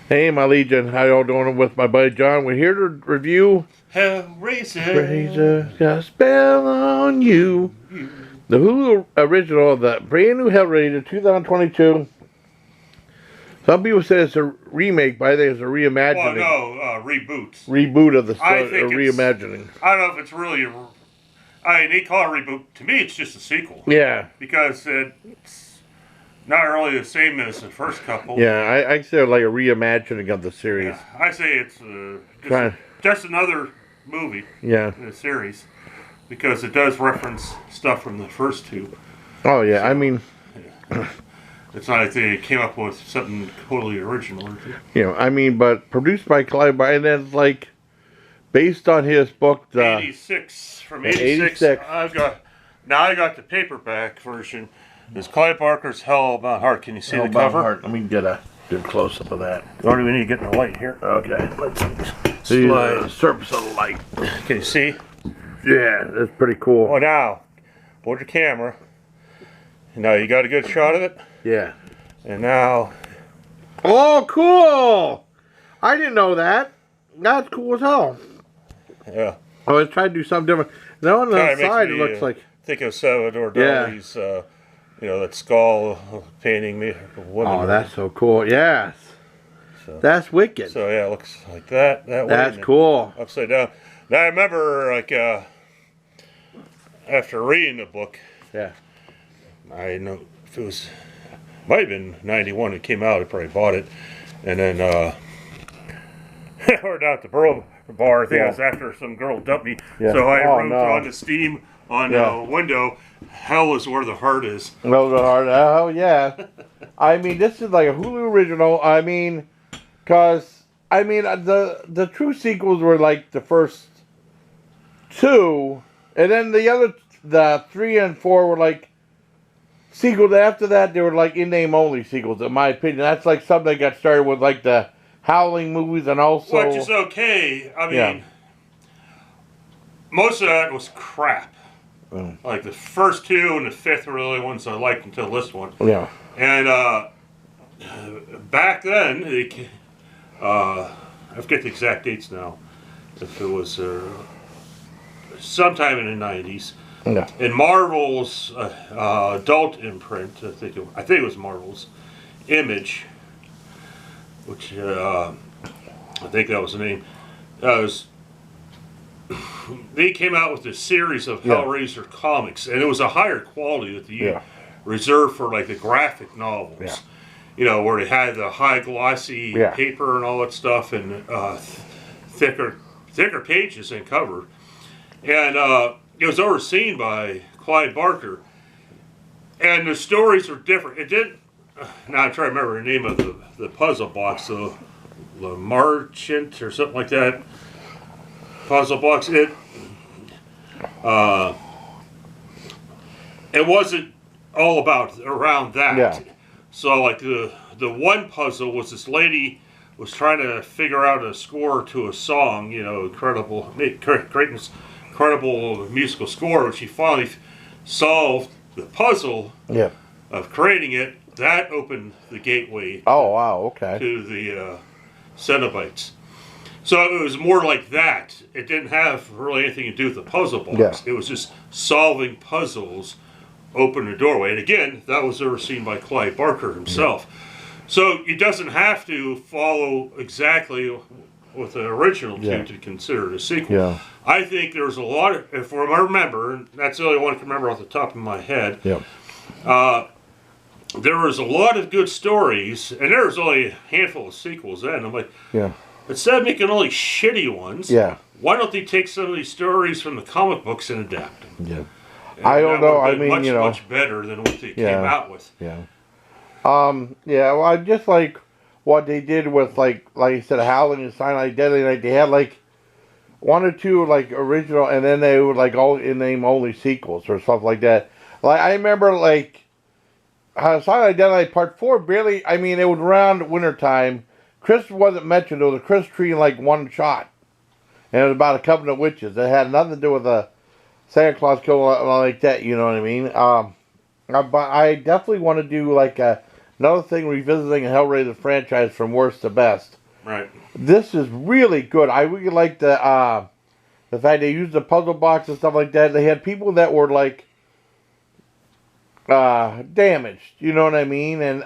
Hey, my Legion, how y'all doing with my buddy John? We're here to review HELLRAISER. Got a spell on you. The Hulu original, the brand new HELLRAISER 2022. Some people say it's a remake, but I think it's a reimagining. Well, no, reboots. Reboot of the I think reimagining. I don't know if it's really they call it a reboot. To me, it's just a sequel. Yeah. Because it's not really the same as the first couple. Yeah, I say like a reimagining of the series. Yeah, I say it's just another movie in the series. Because it does reference stuff from the first two. Oh, yeah, so, I mean... Yeah. It's not like they came up with something totally original. You know, I mean, but produced by Clive Barker, and then, like, based on his book... 86. From 86. I got the paperback version. It's Clive Barker's Hell About Heart. Can you see the cover? Heart. Let me get a good close-up of that. Or do we need to get in the light here? Okay. Let's see the surface of the light. Can you see? Yeah, that's pretty cool. Oh, now, hold your camera. Now you got a good shot of it? Yeah. And now... Oh, cool! I didn't know that. That's cool as hell. Yeah. Oh, let's try to do something different. Now on the side, it looks like... Think of Salvador Dali's, that skull painting me. Oh, that's so cool. Yes. So, that's wicked. So, yeah, it looks like that. That's cool. Upside down. Now, I remember, like, after reading the book... Yeah. I know if it was... Might have been 91 it came out. I probably bought it. And then, or down at the Burl bar. I think it was after some girl dumped me. Yeah. So I wrote on the Steam on the window, hell is where the heart is. Well, the heart. Oh, yeah. I mean, this is like a Hulu original. I mean, because, I mean, the true sequels were like the first two. And then the 3 and 4 were like sequels. After that, they were like in-name only sequels, in my opinion. That's like something that got started with like the Howling movies and also... Which is okay. I mean, most of that was crap. Like the first two and the fifth were the only ones I liked until this one. Yeah. And back then, I forget the exact dates now. If it was sometime in the 90s. Yeah. In Marvel's adult imprint, I think it was Marvel's Image, which I think that was the name. They came out with a series of HELLRAISER comics, and it was a higher quality that they reserved for like the graphic novels. Yeah. You know, where they had the high glossy paper and all that stuff, and thicker pages and cover, and it was overseen by Clive Barker, and the stories were different. It didn't. Now I'm trying to remember the name of the puzzle box, the Marchant or something like that. Puzzle box. It wasn't all around that. Yeah. So like the one puzzle was this lady was trying to figure out a score to a song. You know, incredible musical score, when she finally solved the puzzle of creating it. That opened the gateway to the Cenobites. So it was more like that. It didn't have really anything to do with the puzzle box. Yeah. It was just solving puzzles opened the doorway. And again, that was overseen by Clive Barker himself. Yeah. So it doesn't have to follow exactly with the original two to consider it a sequel. Yeah. I think there's a lot of, if I remember, and that's the only one I can remember off the top of my head, there was a lot of good stories, and there was only a handful of sequels then. I'm like, instead of making only shitty ones, why don't they take some of these stories from the comic books and adapt them? Yeah. I don't know. I mean, much better than what they came out with. Yeah. Well, I just like what they did with like you said, Howling and Silent Night, Deadly Night. They had like 1 or 2 like original, and then they would like all in-name only sequels or stuff like that. Like I remember like Silent Night, Deadly Night Part 4 barely. I mean, it was around wintertime. Christmas wasn't mentioned. There was a Christmas tree in like one shot, and it was about a coven of witches. It had nothing to do with a Santa Claus kill like that. You know what I mean? But I definitely want to do like a another thing, revisiting a Hellraiser franchise from worst to best. Right. This is really good. I really like the fact they used the puzzle box and stuff like that. They had people that were like damaged. You know what I mean? And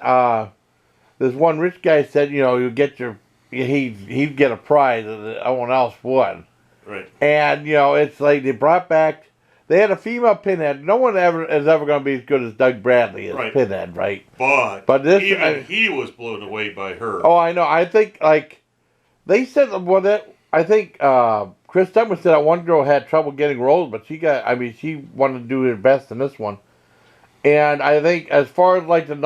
this one rich guy said, you know, he'd get a prize that no one else would. Right. And, you know, it's like they brought back, they had a female Pinhead. No one is ever going to be as good as Doug Bradley as Pinhead, right? But this, even he was blown away by her. Oh, I know. I think, like, they said, I think Chris Douglas said that one girl had trouble getting roles, but she wanted to do her best in this one. And I think as far as, like, the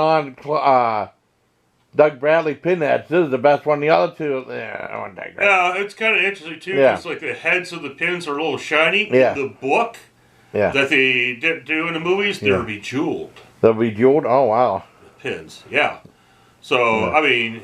Doug Bradley Pinheads, this is the best one. The other two, I wasn't that great. Yeah, it's kind of interesting, too, because, like, the heads of the pins are a little shiny. Yeah. The book that they do in the movies, they're bejeweled. They're bejeweled? Oh, wow. The pins, yeah. So, I mean,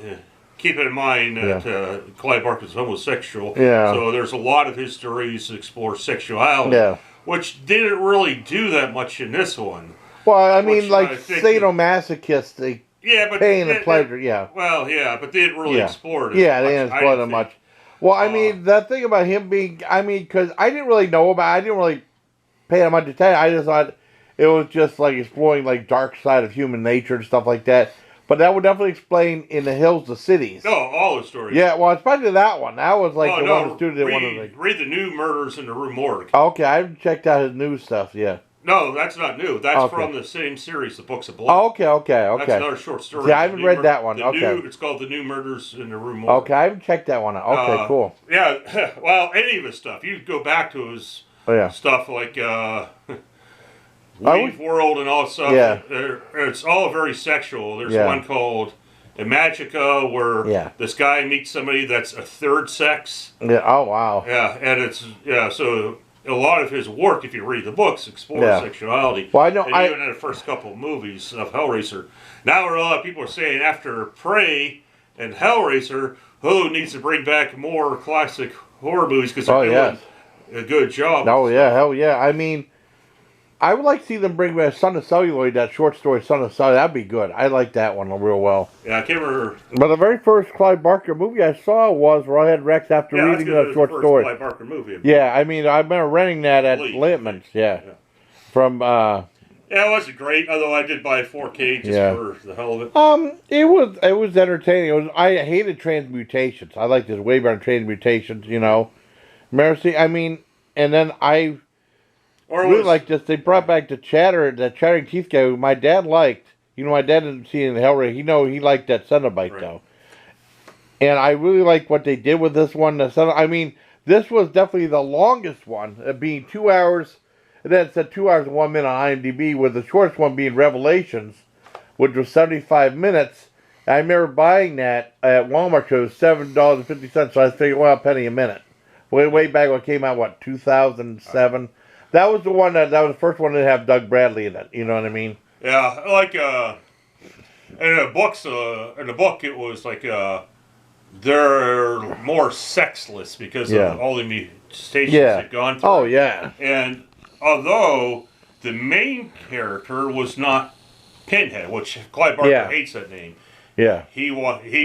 keep in mind that Clive Barker is homosexual. Yeah. So there's a lot of his stories that explore sexuality, which didn't really do that much in this one. Well, I mean, like, sadomasochistic. Yeah, but pain and pleasure, Well, yeah, but they didn't really explore it. Yeah, they didn't explore it much. Well, I mean, that thing about him being, because I didn't really know about it. I didn't really pay that much attention. I just thought it was just like exploring like dark side of human nature and stuff like that. But that would definitely explain In the Hills, the Cities. No, all the stories. Yeah, well, especially that one. That was like the one that student did one of the. Read the new Murders in the Rue Morgue. Okay, I haven't checked out his new stuff. Yeah. No, that's not new. That's from the same series, The Books of Blood. Oh, okay. That's another short story. Yeah, I haven't read that one. It's called The New Murders in the Rue Morgue. Okay, I haven't checked that one out. Okay, cool. Yeah, well, any of his stuff. You go back to his stuff like Weave World and all stuff. Yeah. It's all very sexual. There's one called Imagica where this guy meets somebody that's a third sex. Yeah. Oh, wow. Yeah, and so a lot of his work, if you read the books, explores sexuality. Well, I know. And even in the first couple of movies of Hellraiser. Now, a lot of people are saying after Prey and Hellraiser, Hulu needs to bring back more classic horror movies because they're doing a good job. Oh, yeah. Hell yeah. I mean, I would like to see them bring back Son of Celluloid, that short story, Son of Celluloid. That'd be good. I like that one real well. Yeah, I can't remember. But the very first Clive Barker movie I saw was Rawhead Rex after reading the short story. Clive Barker movie. Yeah, I mean, I remember renting that at Littman's. Yeah. From. Yeah, it wasn't great. Although I did buy 4K just for the hell of it. It was entertaining. I hated transmutations. I liked this way better than transmutations. You know, Mercy. I mean, and then I. Really like this. They brought back the Chattering Teeth guy who my dad liked. You know, my dad didn't see in Hellraiser. He liked that Cenobite though. And I really like what they did with this one. I mean, this was definitely the longest one, being 2 hours. And then it said 2 hours and 1 minute on IMDb, with the shortest one being Revelations, which was 75 minutes. I remember buying that at Walmart. It was $7.50. So I figured, well, a penny a minute. Way back when it came out, 2007. That was the one that was the first one to have Doug Bradley in it. You know what I mean? Yeah, like in the book it was like they're more sexless because of all the mutations they've gone through. Oh yeah. And although the main character was not Pinhead, which Clive Barker hates that name. Yeah. He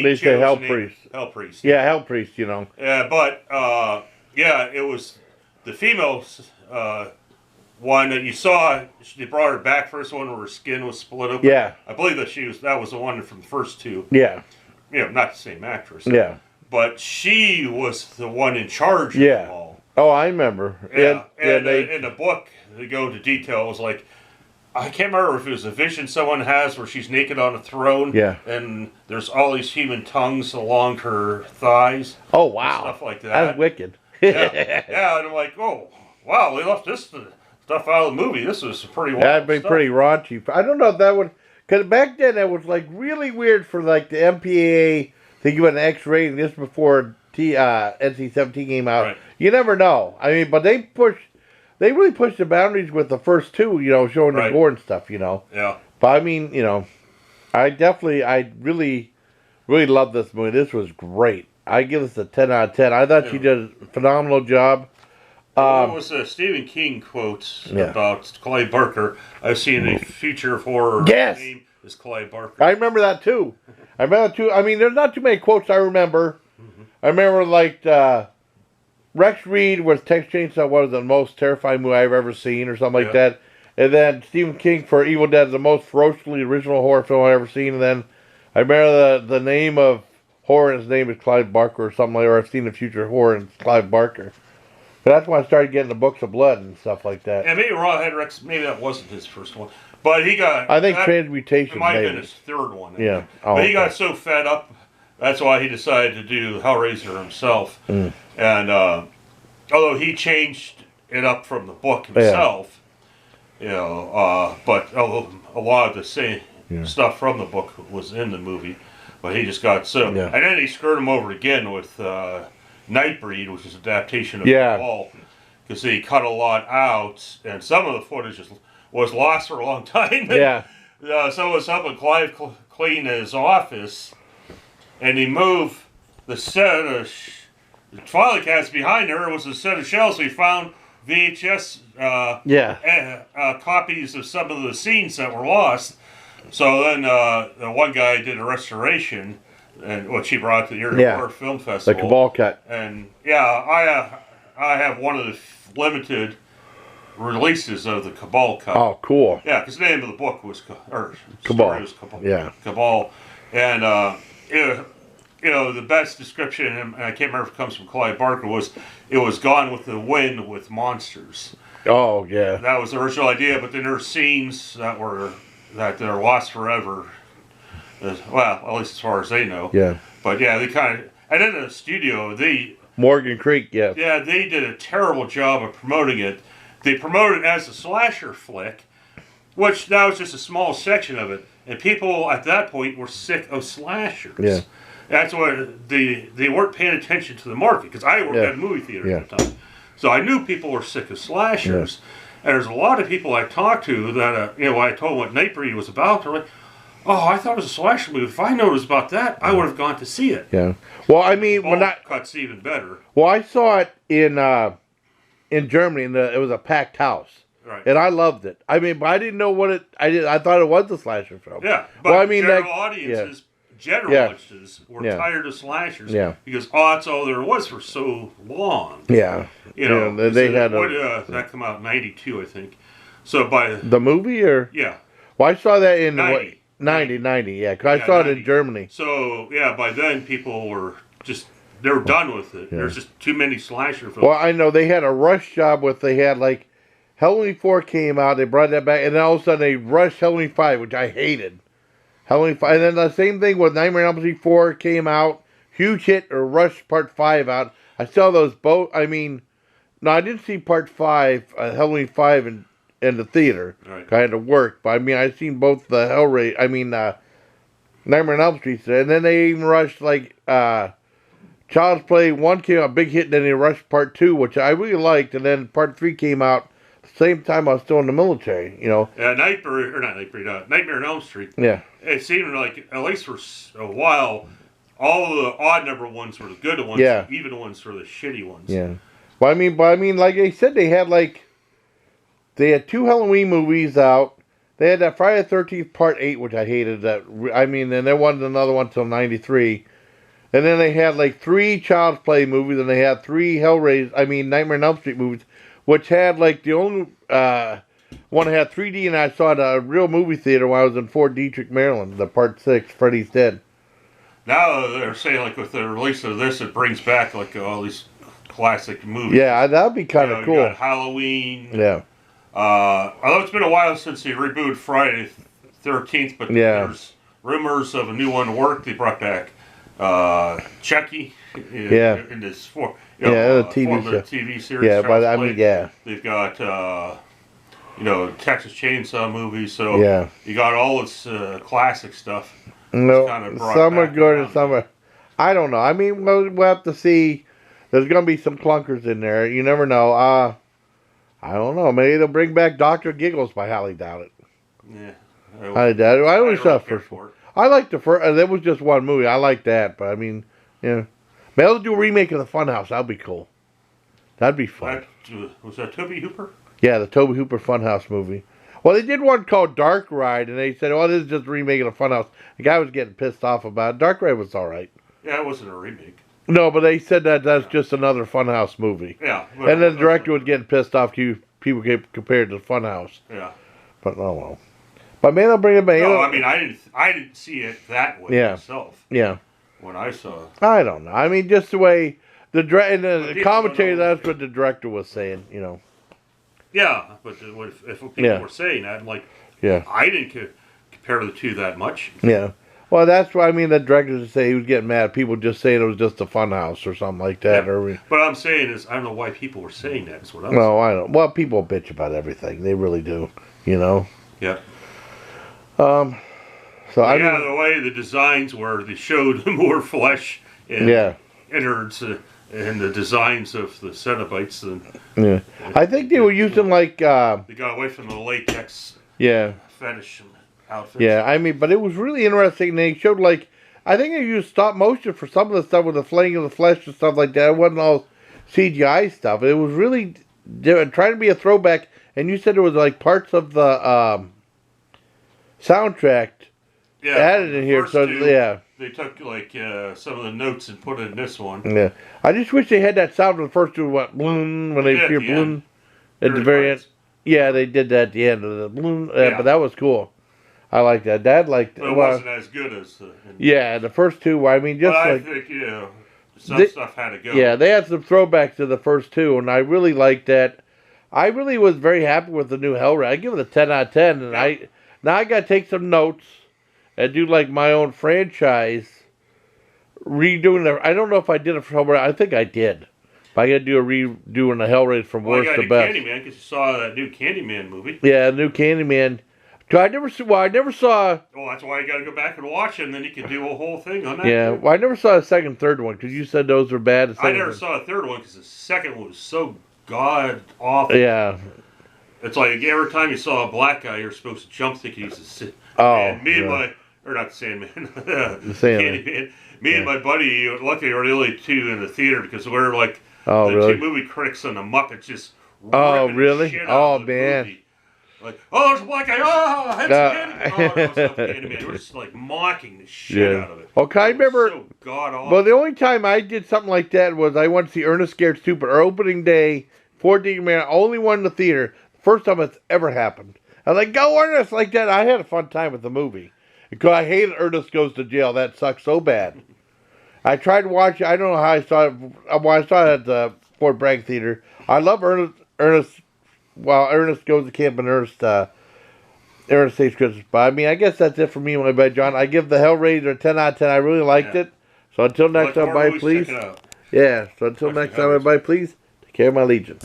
they say Hell Priest. Hell Priest. Yeah, Hell Priest. You know. Yeah, but it was the female one that you saw. They brought her back first one where her skin was split open. Yeah, I believe that was the one from the first two. Yeah, not the same actress. Yeah, but she was the one in charge of them all. Oh, I remember. Yeah, and in the book they go into detail. It was like, I can't remember if it was a vision someone has where she's naked on a throne. Yeah, and there's all these human tongues along her thighs. Oh wow, stuff like that. That's wicked. yeah, and I'm like, oh wow, they left this stuff out of the movie. This was pretty wild. That'd be pretty raunchy. I don't know if that would, because back then it was like really weird for like the MPAA to give it an X rating. This before NC-17 came out. Right. You never know. I mean, but they really pushed the boundaries with the first two. You know, showing the gore and stuff. You know. Yeah. But I mean, you know, I really loved this movie. This was great. I give this a 10 out of 10. I thought she did a phenomenal job. What was Stephen King quotes about Clive Barker? I've seen a future horror game is Clive Barker. I remember that too. I mean, there's not too many quotes I remember. I remember like Rex Reed was Texas Chainsaw was the most terrifying movie I've ever seen, or something like that. And then Stephen King for Evil Dead, the most ferociously original horror film I've ever seen. And then I remember the name of horror, and his name is Clive Barker or something like that, or I've seen the future horror and it's Clive Barker. But that's when I started getting the books of blood and stuff like that. And maybe Rawhead Rex, maybe that wasn't his first one. But he got... I think Transmutation it might have been his third one. Yeah. Oh, but he got so fed up, that's why he decided to do HELLRAISER himself. And although he changed it up from the book himself, you know, but a lot of the same stuff from the book was in the movie. But he just got so... And then he screwed him over again with... Nightbreed, which is an adaptation of Cabal, because he cut a lot out, and some of the footage was lost for a long time. So it was up in Clive clean his office, and he moved the set of the Twilight Cast behind there was a set of shelves. So he found VHS copies of some of the scenes that were lost. So then the one guy did a restoration, and what she brought to the Erie Horror Film Festival. The Cabal cut. And I have one of the limited releases of the Cabal cut. Oh, cool. Yeah, because the name of the book was Cabal. Was Cabal. Yeah. Cabal. And you know, the best description, and I can't remember if it comes from Clive Barker, was it was Gone with the Wind with monsters. Oh, yeah. That was the original idea, but then there are scenes that they're lost forever. Well, at least as far as they know. Yeah. But yeah, they kind of... And in the studio, Morgan Creek, Yeah, they did a terrible job of promoting it. They promoted it as a slasher flick, which that was just a small section of it. And people at that point were sick of slashers. Yeah. That's why they weren't paying attention to the market, because I worked at a movie theater at the time. So I knew people were sick of slashers. And there's a lot of people I talked to that, you know, when I told them what Nightbreed was about, they're like, oh, I thought it was a slasher movie. If I knew it was about that, I would have gone to see it. Yeah. Well, I mean, when cuts even better. Well, I saw it in Germany, and it was a packed house. Right. And I loved it. I mean, but I didn't know what it. I thought it was a slasher film. Yeah. But well, I mean, general audiences were tired of slashers. Yeah. Because that's all there was for so long. Yeah. You know, they had that come out in '92, I think. So by the movie, or well, I saw that in 90, yeah, because I saw it in Germany. So, yeah, by then people were they were done with it. There's just too many slasher films. Well, I know they had a rush job they had like, Halloween 4 came out, they brought that back, and then all of a sudden they rushed Halloween 5, which I hated. Halloween 5, and then the same thing with Nightmare on Elm Street 4 came out, huge hit, or rushed Part 5 out. I saw those both, I mean, no, I didn't see Part 5, Halloween 5 in the theater. Right. I had to work, but I mean, I've seen both the Nightmare on Elm Street, and then they even rushed like Child's Play 1 came out, a big hit, and then they rushed Part 2, which I really liked, and then Part 3 came out the same time I was still in the military, you know. Nightmare on Elm Street. Yeah. It seemed like, at least for a while, all the odd number ones were the good ones, the even ones were the shitty ones. Yeah. Well, I mean, like they said, they had 2 Halloween movies out. They had that Friday the 13th Part 8, which I hated. And there wasn't another one until '93. And then they had 3 Child's Play movies, and they had 3 Nightmare on Elm Street movies, which had the only one that had 3D, and I saw it at a real movie theater when I was in Fort Detrick, Maryland, the Part 6, Freddy's Dead. Now they're saying with the release of this, it brings back all these classic movies. Yeah, that'd be kind of cool. You got Halloween. Yeah. Although it's been a while since they rebooted Friday the 13th, but there's rumors of a new one work. They brought back Chucky in this the TV series. Yeah, but I mean, they've got Texas Chainsaw movies. So you got all this classic stuff. No, some are good and some are. I don't know. I mean, we'll have to see. There's going to be some clunkers in there. You never know. I don't know. Maybe they'll bring back Dr. Giggles, but I highly doubt it. Yeah. I only saw the first one. I liked the first. There was just one movie. I liked that, but I mean, maybe they'll do a remake of the Funhouse. That'd be cool. That'd be fun. Was that Tobe Hooper? Yeah, the Tobe Hooper Funhouse movie. Well, they did one called Dark Ride, and they said, "Oh, this is just remaking a Funhouse." The guy was getting pissed off about it. Dark Ride was all right. Yeah, it wasn't a remake. No, but they said that that's just another Funhouse movie. Yeah. And then the director was getting pissed off. People get compared to Funhouse. Yeah. But oh well. But man, I'll bring it back. No, I mean, I didn't see it that way myself. Yeah. When I saw it. I don't know. I mean, just the way the commentary, that's what the director was saying, you know. Yeah, but if people were saying that, like, I didn't compare the two that much. Yeah. Well, that's why, I mean, the director would say he was getting mad. People just saying it was just a Funhouse or something like that. Yeah. But I'm saying is, I don't know why people were saying that. Is what I'm saying. No, I don't. Well, people bitch about everything. They really do, you know. Yeah. So the way the designs were, they showed more flesh and innards and the designs of the Cenobites than. I think they were using like. They got away from the latex. Fetish outfits. Yeah, I mean, but it was really interesting. They showed like, I think they used stop motion for some of the stuff with the flaying of the flesh and stuff like that. It wasn't all CGI stuff. It was really trying to be a throwback. And you said it was like parts of the soundtrack added in here. So they took like some of the notes and put it in this one. Yeah, I just wish they had that sound in the first two. What bloom when they hear bloom at the very end. Yeah, they did that at the end of the bloom. But that was cool. I like that. Dad liked it. But it wasn't as good as the first two. I mean, just I think some stuff had to go. Yeah, they had some throwbacks to the first two, and I really liked that. I really was very happy with the new Hellraiser. I give it a 10 out of 10, and I got to take some notes and do like my own franchise redoing the. I don't know if I did it for Hellraiser. I think I did. But I got to do a redoing the Hellraiser from worst to best. Candyman, because you saw that new Candyman movie. Yeah, new Candyman. I never saw. Well, that's why you got to go back and watch it, and then you can do a whole thing on that. Yeah, well, I never saw a second, third one because you said those were bad. I never saw a third one because the second one was so god awful. Yeah, it's like every time you saw a black guy, you're supposed to jump thinking he's a sit. Oh, and me and my not the Sandman, the Candyman. Me and my buddy, luckily, were the only two in the theater because we're like two movie critics on the Muppets just. Oh really? Oh man. Movie. Like, there's a black guy. It's Candyman. We're just like mocking the shit out of it. Okay, I remember. So god awful. Well, the only time I did something like that was I went to see Ernest Scared Stupid. Our opening day, 14 man, only one in the theater. First time it's ever happened. I was like, go Ernest, like that. I had a fun time with the movie because I hated Ernest Goes to Jail. That sucked so bad. I tried to watch it. I don't know how I saw it. Well, I saw it at the Fort Bragg Theater. I love Ernest. Well, Ernest Goes to Camp and Ernest Saves Christmas. But I mean, I guess that's it for me, my bad, John. I give the Hellraiser a 10 out of 10. I really liked it. So until next time, everybody, please. Yeah, so until next time, everybody, please take care of my Legion.